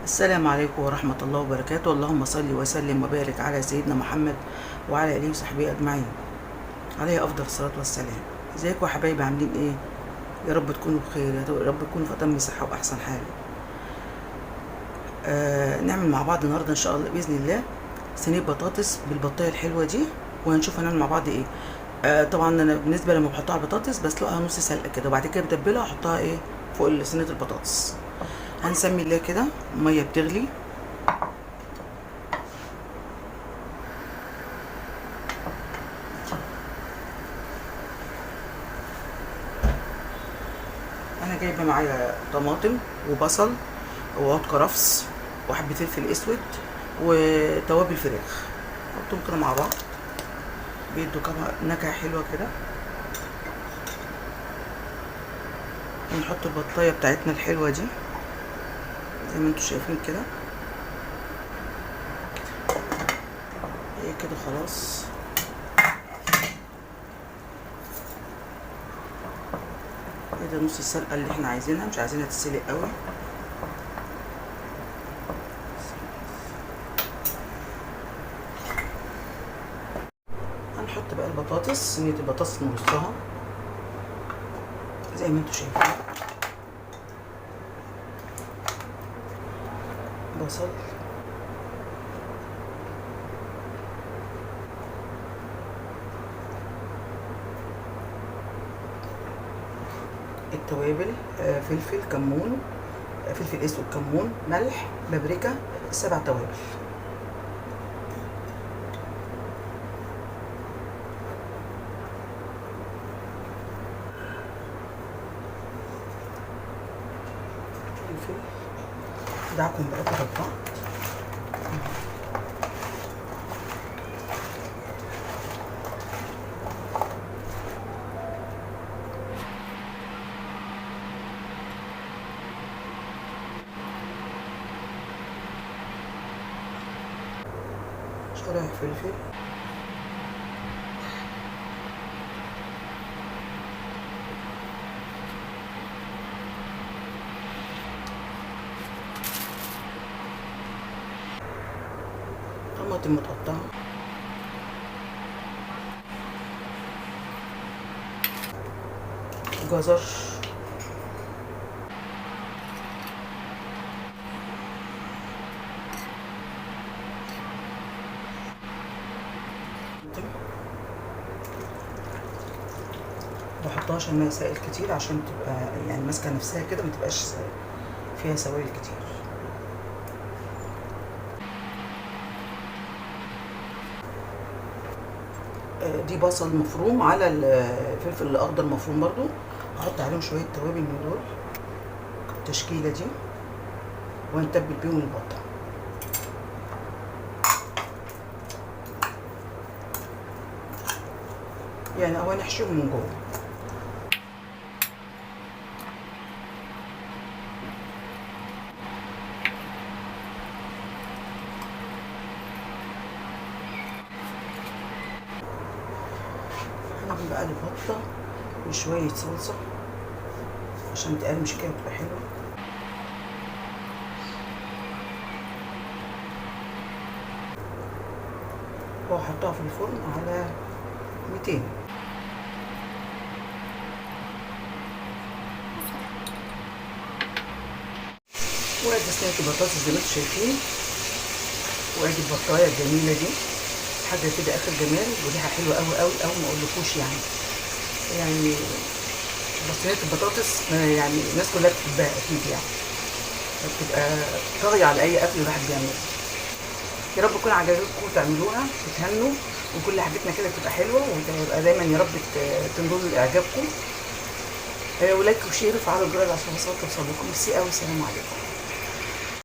السلام عليكم ورحمة الله وبركاته. اللهم صل وسلم وبارك على سيدنا محمد وعلى آله وصحبه أجمعين، عليه أفضل الصلاة والسلام. ازيكم يا حبايبي، عاملين ايه؟ يا رب تكونوا بخير، يا رب تكونوا في أتم صحة وأحسن حال. نعمل مع بعض النهاردة إن شاء الله بإذن الله صينية بطاطس بالبطاية الحلوة دي، وهنشوف هنعمل مع بعض ايه. طبعا أنا بالنسبة لما بحطها على البطاطس بسلقها نص سلقة كده، وبعد كده بتبلها أحطها ايه فوق صينية البطاطس. هنسمي الله كده، المية بتغلي. انا جايبه معايا طماطم وبصل وعود كرفس وحبه فلفل اسود وتوابل فراخ، نحطهم كده مع بعض بيدوا كمان نكهه حلوه كده. ونحط البطايه بتاعتنا الحلوه دي زي ما انتم شايفين كده. هي كده خلاص. كده نص السلقه اللي احنا عايزينها، مش عايزينها تتسلق قوي. هنحط بقى البطاطس، صينيه البطاطس نرصها زي ما انتم شايفين. بصل، التوابل، فلفل كمون، فلفل اسود كمون، ملح، بابريكا، 7 توابل. فلفل، دعكم بقى كده ببعض. شرايح فلفل، طماطم متقطعة، جزر، بحطها عشان ما سائل كتير، عشان تبقى يعني ماسكه نفسها كده، ما تبقاش فيها سوائل كتير. دي بصل مفروم على الفلفل الاخضر مفروم برضو، هحط عليهم شويه توابل من دول التشكيله دي، وهنتبل بيهم البطه. يعني او هنحشيهم من جوه. هنعمل بقى البطه بشويه صلصه عشان تقرمش كده وتبقى حلوه. وهحطها في الفرن على 200. وادي صينيه البطاطس زي ما انتم شايفين، وادي البطايه الجميله دي، حاجه كده اخر جمال وريحه حلوه قوي قوي قوي، ما اقولكوش يعني صينيه البطاطس يعني الناس كلها بتحبها اكيد، يعني بتبقى طاغيه على اي اكل الواحد بيعمله. يا رب تكون عجبتكم وتعملوها وتهنوا، وكل حاجتنا كده تبقى حلوه، وتبقى دايما يا رب تنضل اعجابكم. ولايك وشير وفعلوا الجرس عشان توصلكم. ميرسي قوي، السلام عليكم.